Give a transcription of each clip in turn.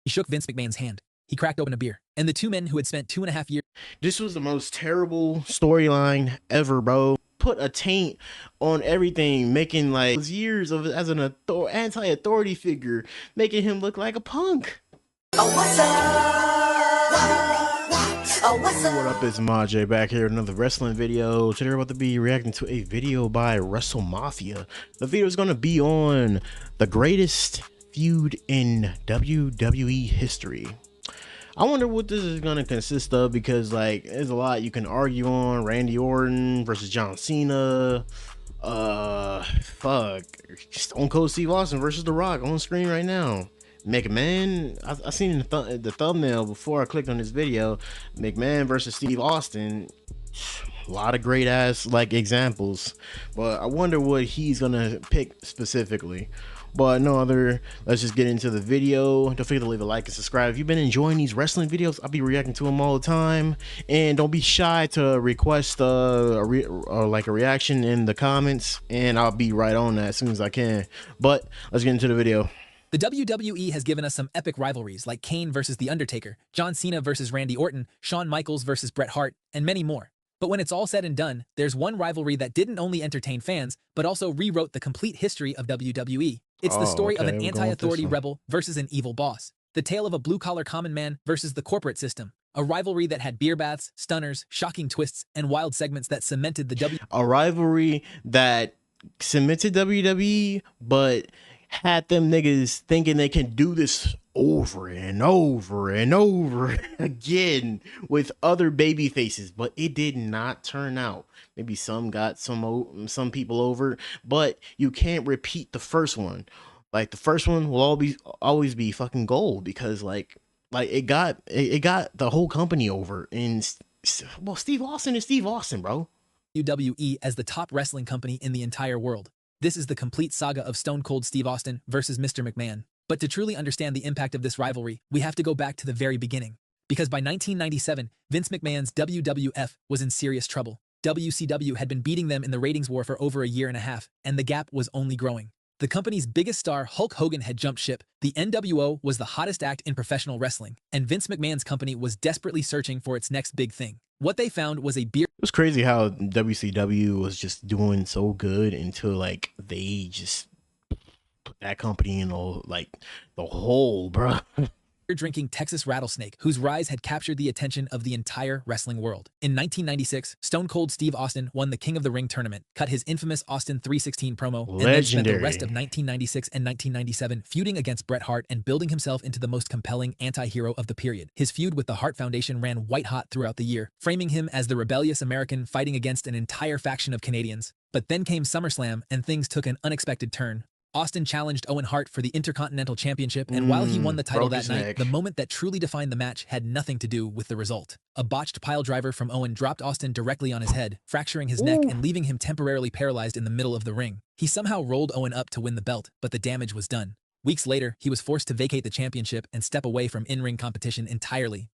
He shook Vince McMahon's hand. He cracked open a beer. And the two men who had spent 2.5 years. This was the most terrible storyline ever, bro. Put a taint on everything, making like years of as an anti-authority figure, making him look like a punk. Oh, what's up? Oh, what's up? What up, it's Maj back here with another wrestling video. Today we're about to be reacting to a video by Wrestle Mafia. The video is going to be on the greatest feud in WWE history. I wonder what this is going to consist of, because like there's a lot you can argue on. Randy Orton versus John Cena, Stone Cold Steve Austin versus The Rock on screen right now. McMahon, I seen the thumbnail before I clicked on this video. McMahon versus Steve Austin. A lot of great ass like examples, but I wonder what he's gonna pick specifically. But no other, let's just get into the video. Don't forget to leave a like and subscribe if you've been enjoying these wrestling videos. I'll be reacting to them all the time, and don't be shy to request a reaction in the comments, and I'll be right on that as soon as I can. But let's get into the video. The WWE has given us some epic rivalries like Kane versus The Undertaker, John Cena versus Randy Orton, Shawn Michaels versus Bret Hart, and many more. But when it's all said and done, there's one rivalry that didn't only entertain fans, but also rewrote the complete history of WWE. It's the story of an anti-authority rebel versus an evil boss. The tale of a blue-collar common man versus the corporate system. A rivalry that had beer baths, stunners, shocking twists, and wild segments that cemented the WWE. A rivalry that cemented WWE, but had them niggas thinking they can do this over and over and over again with other baby faces, but it did not turn out. Maybe some got some people over, but you can't repeat the first one. Like the first one will always be fucking gold, because like it got the whole company over. And well, Steve Austin is Steve Austin, bro. WWE as the top wrestling company in the entire world. This is the complete saga of Stone Cold Steve Austin versus Mr. McMahon. But to truly understand the impact of this rivalry, we have to go back to the very beginning. Because by 1997, Vince McMahon's WWF was in serious trouble. WCW had been beating them in the ratings war for over a year and a half, and the gap was only growing. The company's biggest star, Hulk Hogan, had jumped ship. The NWO was the hottest act in professional wrestling, and Vince McMahon's company was desperately searching for its next big thing. What they found was a beer. It was crazy how WCW was just doing so good until like they just put that company in like the hole, bro. Drinking Texas Rattlesnake, whose rise had captured the attention of the entire wrestling world. In 1996, Stone Cold Steve Austin won the King of the Ring tournament, cut his infamous Austin 316 promo, Legendary. And then spent the rest of 1996 and 1997 feuding against Bret Hart and building himself into the most compelling anti-hero of the period. His feud with the Hart Foundation ran white-hot throughout the year, framing him as the rebellious American fighting against an entire faction of Canadians. But then came SummerSlam, and things took an unexpected turn. Austin challenged Owen Hart for the Intercontinental Championship, and while he won the title that night, the moment that truly defined the match had nothing to do with the result. A botched piledriver from Owen dropped Austin directly on his head, fracturing his neck and leaving him temporarily paralyzed in the middle of the ring. He somehow rolled Owen up to win the belt, but the damage was done. Weeks later, he was forced to vacate the championship and step away from in-ring competition entirely.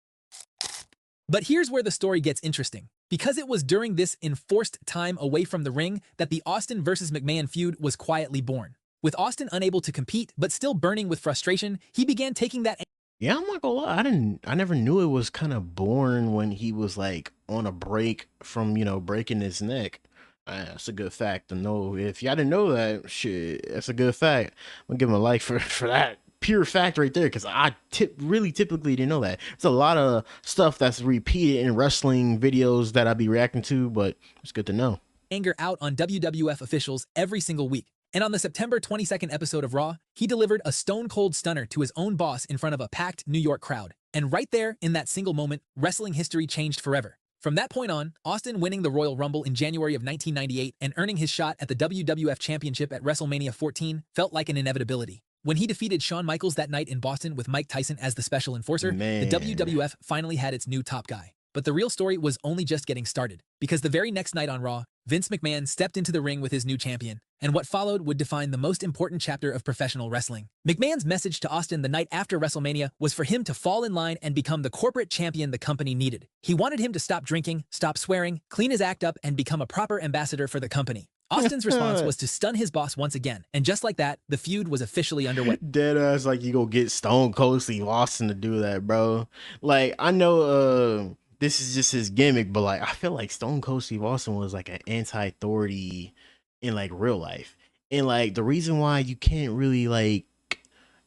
But here's where the story gets interesting. Because it was during this enforced time away from the ring that the Austin versus McMahon feud was quietly born. With Austin unable to compete, but still burning with frustration, he began taking that. Yeah, I'm not gonna lie. I never knew it was kind of born when he was like on a break from, breaking his neck. That's a good fact to know. If y'all didn't know that, shit, that's a good fact. I'm gonna give him a like for that pure fact right there, because I really typically didn't know that. It's a lot of stuff that's repeated in wrestling videos that I be reacting to, but it's good to know. Anger out on WWF officials every single week. And on the September 22nd episode of Raw, he delivered a stone-cold stunner to his own boss in front of a packed New York crowd. And right there, in that single moment, wrestling history changed forever. From that point on, Austin winning the Royal Rumble in January of 1998 and earning his shot at the WWF Championship at WrestleMania 14 felt like an inevitability. When he defeated Shawn Michaels that night in Boston with Mike Tyson as the special enforcer, the WWF finally had its new top guy. But the real story was only just getting started, because the very next night on Raw, Vince McMahon stepped into the ring with his new champion, and what followed would define the most important chapter of professional wrestling. McMahon's message to Austin the night after WrestleMania was for him to fall in line and become the corporate champion the company needed. He wanted him to stop drinking, stop swearing, clean his act up, and become a proper ambassador for the company. Austin's response was to stun his boss once again, and just like that, the feud was officially underway. Dead ass, like you go get Stone Cold Steve Austin to do that, bro. Like I know this is just his gimmick, but like I feel like Stone Cold Steve Austin was like an anti-authority in like real life. And like the reason why you can't really like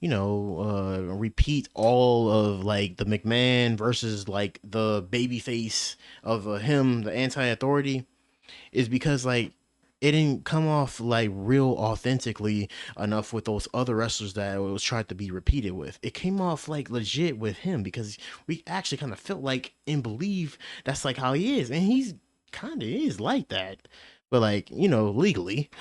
repeat all of like the McMahon versus like the babyface of him, the anti-authority, is because like it didn't come off like real authentically enough with those other wrestlers that it was tried to be repeated with. It came off like legit with him because we actually kind of felt like and believe that's like how he is, and he's kind of is like that, but like legally.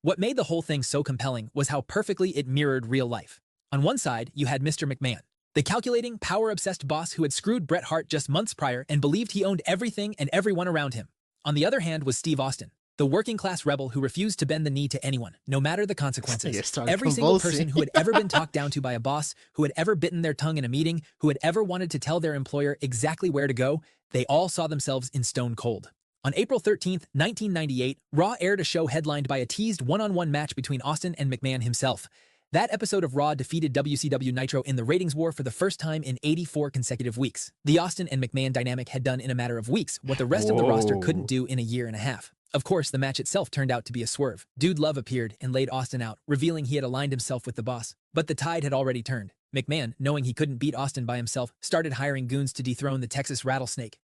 What made the whole thing so compelling was how perfectly it mirrored real life. On one side, you had Mr. McMahon, the calculating, power-obsessed boss who had screwed Bret Hart just months prior and believed he owned everything and everyone around him. On the other hand was Steve Austin, the working-class rebel who refused to bend the knee to anyone, no matter the consequences. Every single person who had ever been talked down to by a boss, who had ever bitten their tongue in a meeting, who had ever wanted to tell their employer exactly where to go, they all saw themselves in Stone Cold. On April 13th, 1998, Raw aired a show headlined by a teased one-on-one match between Austin and McMahon himself. That episode of Raw defeated WCW Nitro in the ratings war for the first time in 84 consecutive weeks. The Austin and McMahon dynamic had done in a matter of weeks what the rest of the roster couldn't do in a year and a half. Of course, the match itself turned out to be a swerve. Dude Love appeared and laid Austin out, revealing he had aligned himself with the boss. But the tide had already turned. McMahon, knowing he couldn't beat Austin by himself, started hiring goons to dethrone the Texas Rattlesnake.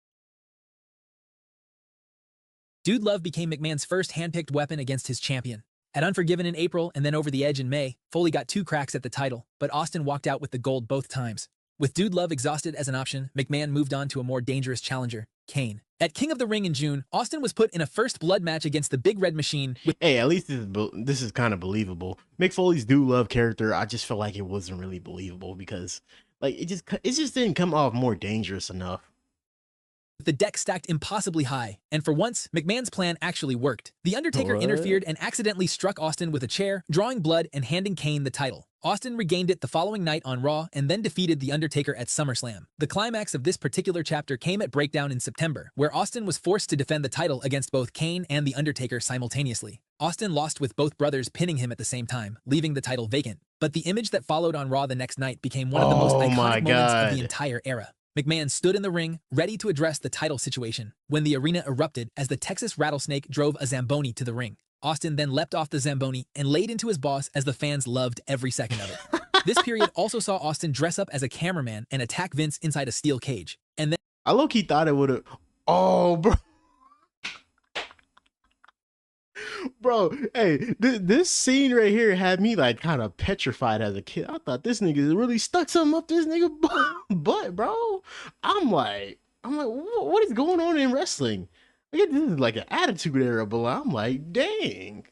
Dude Love became McMahon's first handpicked weapon against his champion. At Unforgiven in April and then Over the Edge in May, Foley got 2 cracks at the title, but Austin walked out with the gold both times. With Dude Love exhausted as an option, McMahon moved on to a more dangerous challenger, Kane. At King of the Ring in June, Austin was put in a first blood match against the Big Red Machine. Hey, at least this is kind of believable. Mick Foley's Dude Love character, I just felt like it wasn't really believable because like it just didn't come off more dangerous enough. The deck stacked impossibly high, and for once, McMahon's plan actually worked. The Undertaker interfered and accidentally struck Austin with a chair, drawing blood and handing Kane the title. Austin regained it the following night on Raw and then defeated The Undertaker at SummerSlam. The climax of this particular chapter came at Breakdown in September, where Austin was forced to defend the title against both Kane and The Undertaker simultaneously. Austin lost with both brothers pinning him at the same time, leaving the title vacant. But the image that followed on Raw the next night became one of the most iconic moments of the entire era. McMahon stood in the ring, ready to address the title situation, when the arena erupted as the Texas Rattlesnake drove a Zamboni to the ring. Austin then leapt off the Zamboni and laid into his boss as the fans loved every second of it. This period also saw Austin dress up as a cameraman and attack Vince inside a steel cage. And then I low-key thought it would have... Oh, bro. Bro, hey, this scene right here had me like kind of petrified as a kid. I thought this nigga really stuck something up this nigga butt, bro. I'm like, what is going on in wrestling? I get this is like an attitude era, but I'm like, dang.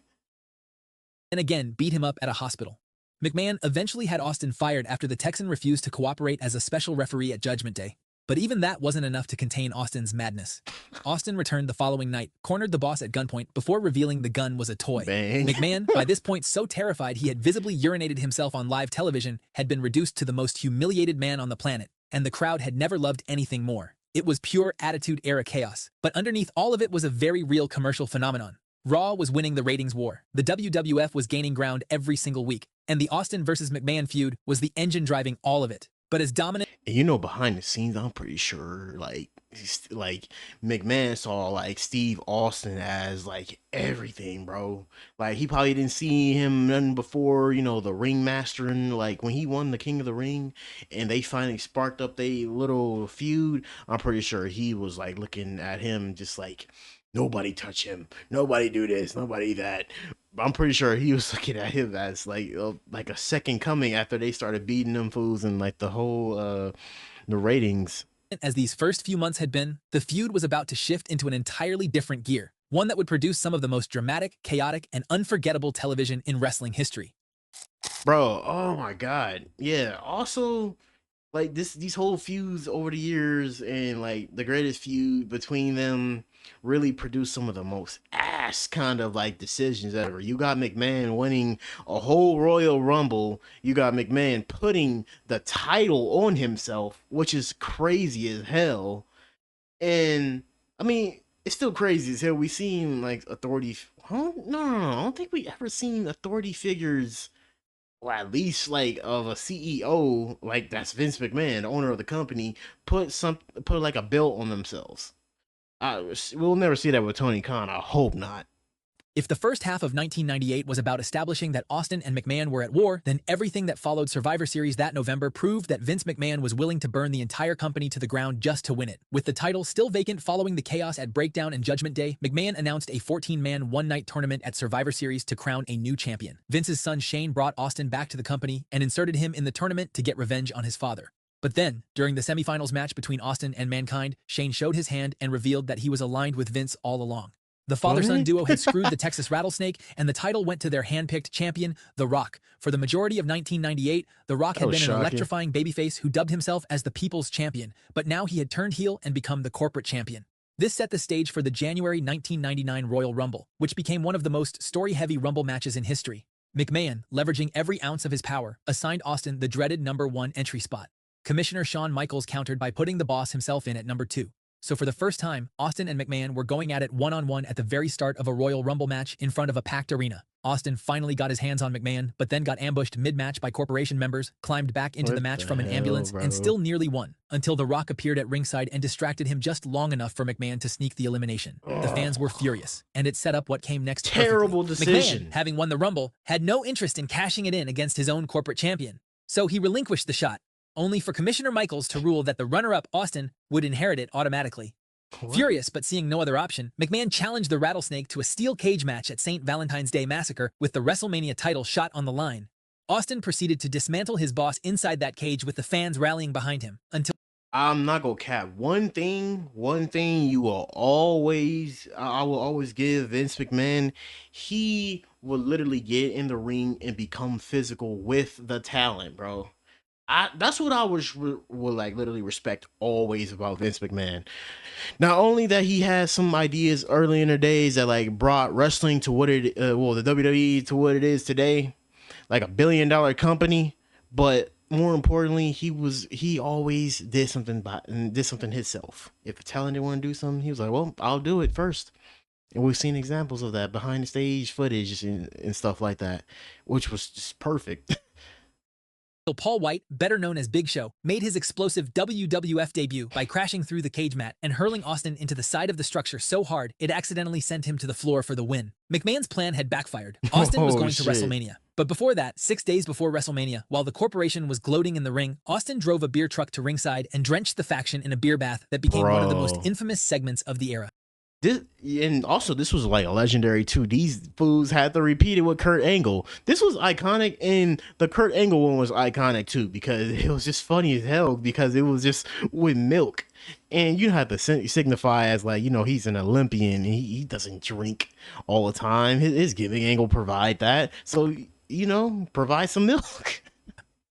And again beat him up at a hospital. McMahon eventually had Austin fired after the Texan refused to cooperate as a special referee at Judgment Day. But even that wasn't enough to contain Austin's madness. Austin returned the following night, cornered the boss at gunpoint before revealing the gun was a toy. Bang. McMahon, by this point so terrified he had visibly urinated himself on live television, had been reduced to the most humiliated man on the planet, and the crowd had never loved anything more. It was pure Attitude Era chaos, but underneath all of it was a very real commercial phenomenon. Raw was winning the ratings war, the WWF was gaining ground every single week, and the Austin versus McMahon feud was the engine driving all of it. But as dominant... And behind the scenes, I'm pretty sure, like McMahon saw, like, Steve Austin as, like, everything, bro. Like, he probably didn't see him nothing before, the ring mastering, like, when he won the King of the Ring, and they finally sparked up their little feud, I'm pretty sure he was, like, looking at him just like, nobody touch him, nobody do this, nobody that. I'm pretty sure he was looking at him as like a second coming after they started beating them fools and like the whole the ratings. As these first few months had been, the feud was about to shift into an entirely different gear, one that would produce some of the most dramatic, chaotic, and unforgettable television in wrestling history. Bro, oh my god. Yeah, also like these whole feuds over the years and like the greatest feud between them really produced some of the most ass kind of like decisions ever. You got McMahon winning a whole Royal Rumble. You got McMahon putting the title on himself, which is crazy as hell. And I mean, it's still crazy as hell. We seen like authority. Huh? No. I don't think we ever seen authority figures, or at least like of a CEO, like that's Vince McMahon, the owner of the company, put like a belt on themselves. We'll never see that with Tony Khan. I hope not. If the first half of 1998 was about establishing that Austin and McMahon were at war, then everything that followed Survivor Series that November proved that Vince McMahon was willing to burn the entire company to the ground just to win it. With the title still vacant following the chaos at Breakdown and Judgment Day, McMahon announced a 14-man one-night tournament at Survivor Series to crown a new champion. Vince's son Shane brought Austin back to the company and inserted him in the tournament to get revenge on his father. But then, during the semifinals match between Austin and Mankind, Shane showed his hand and revealed that he was aligned with Vince all along. The father-son duo had screwed the Texas Rattlesnake, and the title went to their hand-picked champion, The Rock. For the majority of 1998, The Rock had been an electrifying babyface who dubbed himself as the People's Champion, but now he had turned heel and become the corporate champion. This set the stage for the January 1999 Royal Rumble, which became one of the most story-heavy Rumble matches in history. McMahon, leveraging every ounce of his power, assigned Austin the dreaded #1 entry spot. Commissioner Shawn Michaels countered by putting the boss himself in at #2. So for the first time, Austin and McMahon were going at it one-on-one at the very start of a Royal Rumble match in front of a packed arena. Austin finally got his hands on McMahon, but then got ambushed mid-match by corporation members, climbed back into the match from an ambulance, and still nearly won, until The Rock appeared at ringside and distracted him just long enough for McMahon to sneak the elimination. The fans were furious, and it set up what came next perfectly. Terrible decision. McMahon, having won the Rumble, had no interest in cashing it in against his own corporate champion. So he relinquished the shot, only for Commissioner Michaels to rule that the runner-up, Austin, would inherit it automatically. What? Furious but seeing no other option, McMahon challenged the Rattlesnake to a steel cage match at St. Valentine's Day Massacre with the WrestleMania title shot on the line. Austin proceeded to dismantle his boss inside that cage with the fans rallying behind him until... I'm not gonna cap. One thing you will always, I will always give Vince McMahon. He will literally get in the ring and become physical with the talent, bro. That's what I would like literally respect always about Vince McMahon. Not only that he has some ideas early in the days that like brought wrestling to what it the WWE to what it is today, like $1 billion company, but more importantly, he always did something himself. If a talent didn't want to do something, he was like, well, I'll do it first. And we've seen examples of that behind the stage footage and stuff like that, which was just perfect. Paul White, better known as Big Show, made his explosive WWF debut by crashing through the cage mat and hurling Austin into the side of the structure so hard it accidentally sent him to the floor for the win. McMahon's plan had backfired. Austin was going to WrestleMania. But before that, 6 days before WrestleMania, while the corporation was gloating in the ring, Austin drove a beer truck to ringside and drenched the faction in a beer bath that became one of the most infamous segments of the era. And also this was like a legendary too. These fools had to repeat it with Kurt Angle. This was iconic, and the Kurt Angle one was iconic too because it was just funny as hell because it was just with milk, and you have to signify as like, you know, he's an Olympian and he doesn't drink all the time. His gimmick angle provide that, so you know, provide some milk.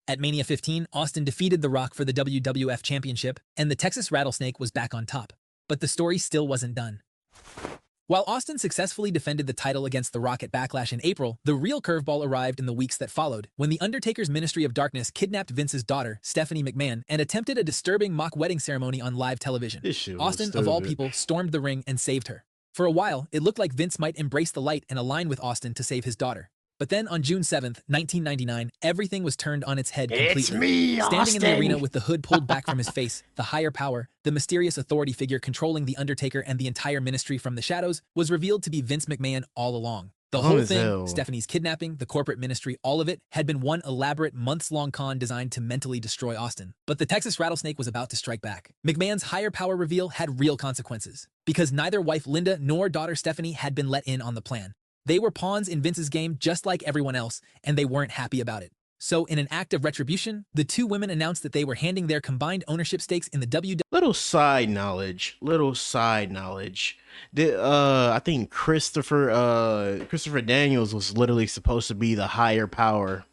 At Mania 15, Austin defeated The Rock for the WWF Championship, and the Texas Rattlesnake was back on top. But the story still wasn't done. While Austin successfully defended the title against The Rock at Backlash in April, the real curveball arrived in the weeks that followed, when The Undertaker's Ministry of Darkness kidnapped Vince's daughter, Stephanie McMahon, and attempted a disturbing mock wedding ceremony on live television. Austin, of all people, stormed the ring and saved her. For a while, it looked like Vince might embrace the light and align with Austin to save his daughter. But then on June 7th, 1999, everything was turned on its head completely. It's me, Standing Austin. in the arena with the hood pulled back from his face, the higher power, the mysterious authority figure controlling The Undertaker and the entire ministry from the shadows, was revealed to be Vince McMahon all along. The whole thing, Stephanie's kidnapping, the corporate ministry, all of it, had been one elaborate months-long con designed to mentally destroy Austin. But the Texas Rattlesnake was about to strike back. McMahon's higher power reveal had real consequences, because neither wife Linda nor daughter Stephanie had been let in on the plan. They were pawns in Vince's game just like everyone else, and they weren't happy about it. So in an act of retribution, the two women announced that they were handing their combined ownership stakes in the WWE. Little side knowledge. I think Christopher Daniels was literally supposed to be the higher power.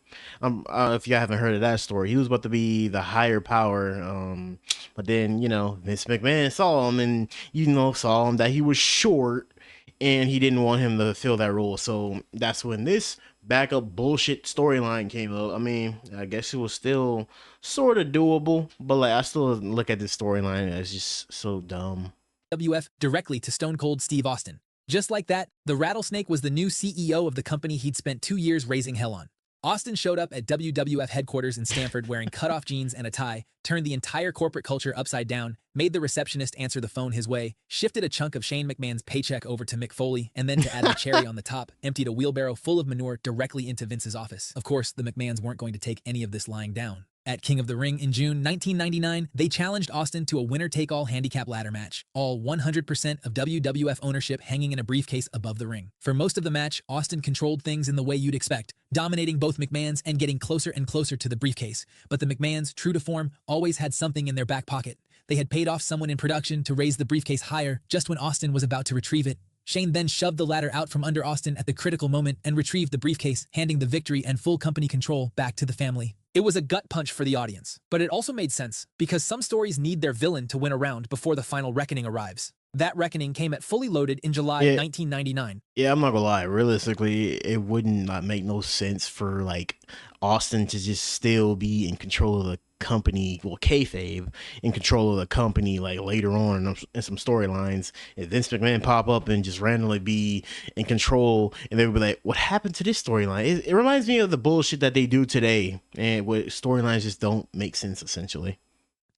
If you haven't heard of that story, he was about to be the higher power. But then, you know, Vince McMahon saw him and, you know, saw him that he was short and he didn't want him to fill that role. So that's when this backup bullshit storyline came up. I mean, I guess it was still sort of doable, but like I still look at this storyline as just so dumb. WWF directly to Stone Cold Steve Austin. Just like that, the Rattlesnake was the new CEO of the company he'd spent 2 years raising hell on. Austin showed up at WWF headquarters in Stamford wearing cutoff jeans and a tie, turned the entire corporate culture upside down, made the receptionist answer the phone his way, shifted a chunk of Shane McMahon's paycheck over to Mick Foley, and then to add the cherry on the top, emptied a wheelbarrow full of manure directly into Vince's office. Of course, the McMahons weren't going to take any of this lying down. At King of the Ring in June 1999, they challenged Austin to a winner-take-all handicap ladder match, all 100% of WWF ownership hanging in a briefcase above the ring. For most of the match, Austin controlled things in the way you'd expect, dominating both McMahons and getting closer and closer to the briefcase. But the McMahons, true to form, always had something in their back pocket. They had paid off someone in production to raise the briefcase higher just when Austin was about to retrieve it. Shane then shoved the ladder out from under Austin at the critical moment and retrieved the briefcase, handing the victory and full company control back to the family. It was a gut punch for the audience, but it also made sense, because some stories need their villain to win a round before the final reckoning arrives. That reckoning came at Fully Loaded in July 1999. Yeah, I'm not gonna lie. Realistically, it wouldn't make no sense for like Austin to just still be in control of the company, well, kayfabe, in control of the company like later on in some storylines. If Vince McMahon pop up and just randomly be in control, and they would be like, "What happened to this storyline?" It reminds me of the bullshit that they do today, and what storylines just don't make sense essentially.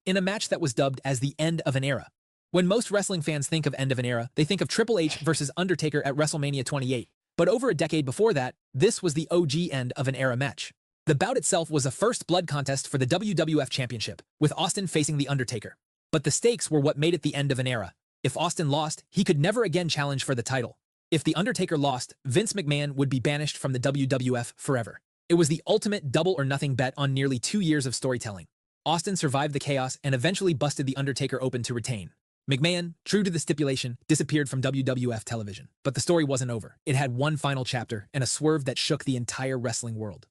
In a match that was dubbed as the end of an era. When most wrestling fans think of end of an era, they think of Triple H versus Undertaker at WrestleMania 28. But over a decade before that, this was the OG end of an era match. The bout itself was a first blood contest for the WWF Championship, with Austin facing The Undertaker. But the stakes were what made it the end of an era. If Austin lost, he could never again challenge for the title. If The Undertaker lost, Vince McMahon would be banished from the WWF forever. It was the ultimate double or nothing bet on nearly 2 years of storytelling. Austin survived the chaos and eventually busted The Undertaker open to retain. McMahon, true to the stipulation, disappeared from WWF television. But the story wasn't over. It had one final chapter, and a swerve that shook the entire wrestling world.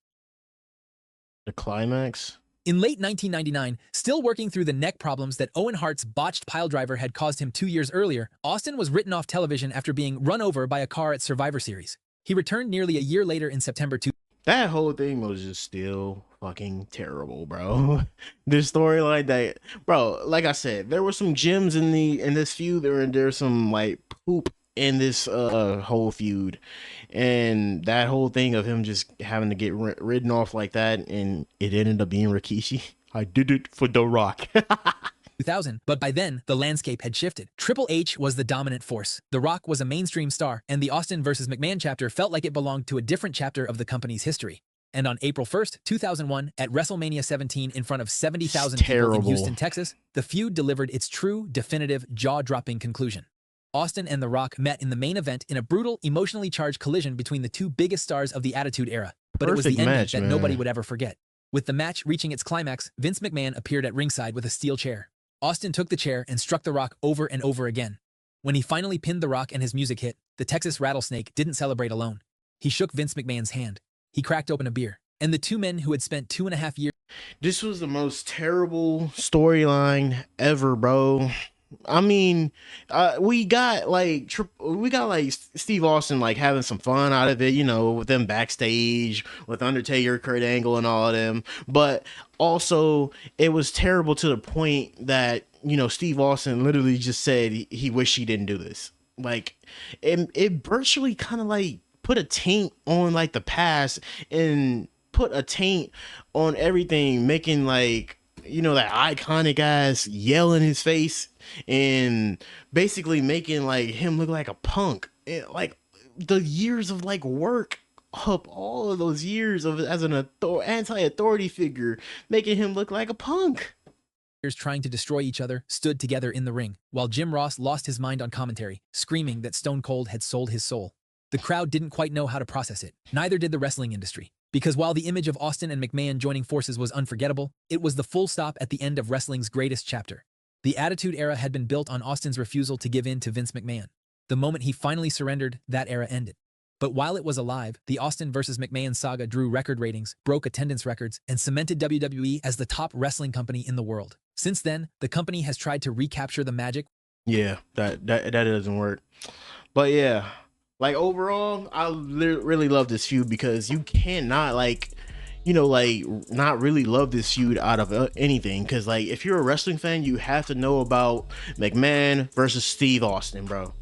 The climax? In late 1999, still working through the neck problems that Owen Hart's botched piledriver had caused him 2 years earlier, Austin was written off television after being run over by a car at Survivor Series. He returned nearly a year later in September 2000. That whole thing was just still fucking terrible, bro. This storyline that, bro, like I said, there were some gems in this feud. There's some like poop in this whole feud, and that whole thing of him just having to get ridden off like that, and it ended up being Rikishi. I did it for The Rock. 2000, but by then, the landscape had shifted. Triple H was the dominant force. The Rock was a mainstream star, and the Austin vs. McMahon chapter felt like it belonged to a different chapter of the company's history. And on April 1st, 2001, at WrestleMania 17 in front of 70,000 people in Houston, Texas, the feud delivered its true, definitive, jaw-dropping conclusion. Austin and The Rock met in the main event in a brutal, emotionally charged collision between the two biggest stars of the Attitude Era. But it was the ending that nobody would ever forget. With the match reaching its climax, Vince McMahon appeared at ringside with a steel chair. Austin took the chair and struck The Rock over and over again. When he finally pinned The Rock and his music hit, the Texas Rattlesnake didn't celebrate alone. He shook Vince McMahon's hand. He cracked open a beer. And the two men who had spent 2.5 years... This was the most terrible storyline ever, bro. I mean, we got like Steve Austin like having some fun out of it, you know, with them backstage with Undertaker, Kurt Angle, and all of them. But also, it was terrible to the point that, you know, Steve Austin literally just said he wished he didn't do this. Like, it virtually kind of like put a taint on like the past and put a taint on everything, making like, you know, that iconic ass yell in his face and basically making like him look like a punk. Like the years of like work up, all of those years of as an anti-authority figure, making him look like a punk. Trying to destroy each other stood together in the ring, while Jim Ross lost his mind on commentary, screaming that Stone Cold had sold his soul. The crowd didn't quite know how to process it. Neither did the wrestling industry. Because while the image of Austin and McMahon joining forces was unforgettable, it was the full stop at the end of wrestling's greatest chapter. The Attitude Era had been built on Austin's refusal to give in to Vince McMahon. The moment he finally surrendered, that era ended. But while it was alive, the Austin vs. McMahon saga drew record ratings, broke attendance records, and cemented WWE as the top wrestling company in the world. Since then, the company has tried to recapture the magic. Yeah, that doesn't work. But yeah, like overall, I really love this feud because you cannot like, you know, like, not really love this feud out of anything. Because, like, if you're a wrestling fan, you have to know about McMahon versus Steve Austin, bro.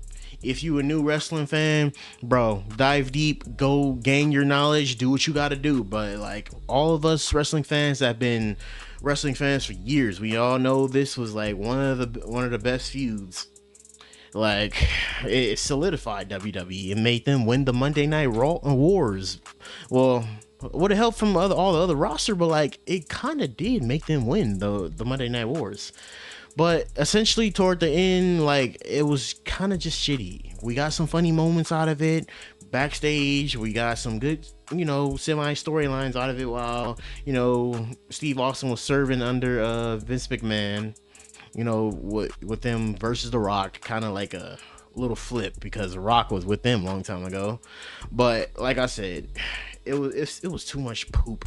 If you a new wrestling fan, bro, dive deep, go gain your knowledge, do what you got to do. But, like, all of us wrestling fans that have been wrestling fans for years, we all know this was, like, one of the best feuds. Like, it solidified WWE. It made them win the Monday Night Raw Wars. Well, would have helped from all the other roster, but, like, it kind of did make them win the Monday Night Wars. But essentially, toward the end, like, it was kind of just shitty. We got some funny moments out of it. Backstage, we got some good, you know, semi storylines out of it while, you know, Steve Austin was serving under Vince McMahon. You know, with them versus The Rock, kind of like a little flip because The Rock was with them a long time ago. But like I said, it was too much poop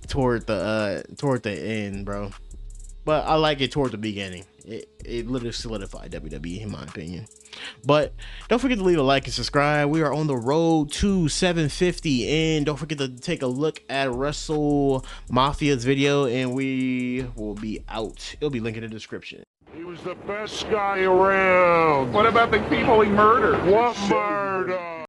toward the end, bro. But I like it toward the beginning. It literally solidified WWE, in my opinion. But don't forget to leave a like and subscribe. We are on the road to 750. And don't forget to take a look at Wrestle Mafia's video. And we will be out. It'll be linked in the description. He was the best guy around. What about the people he murdered? What murder?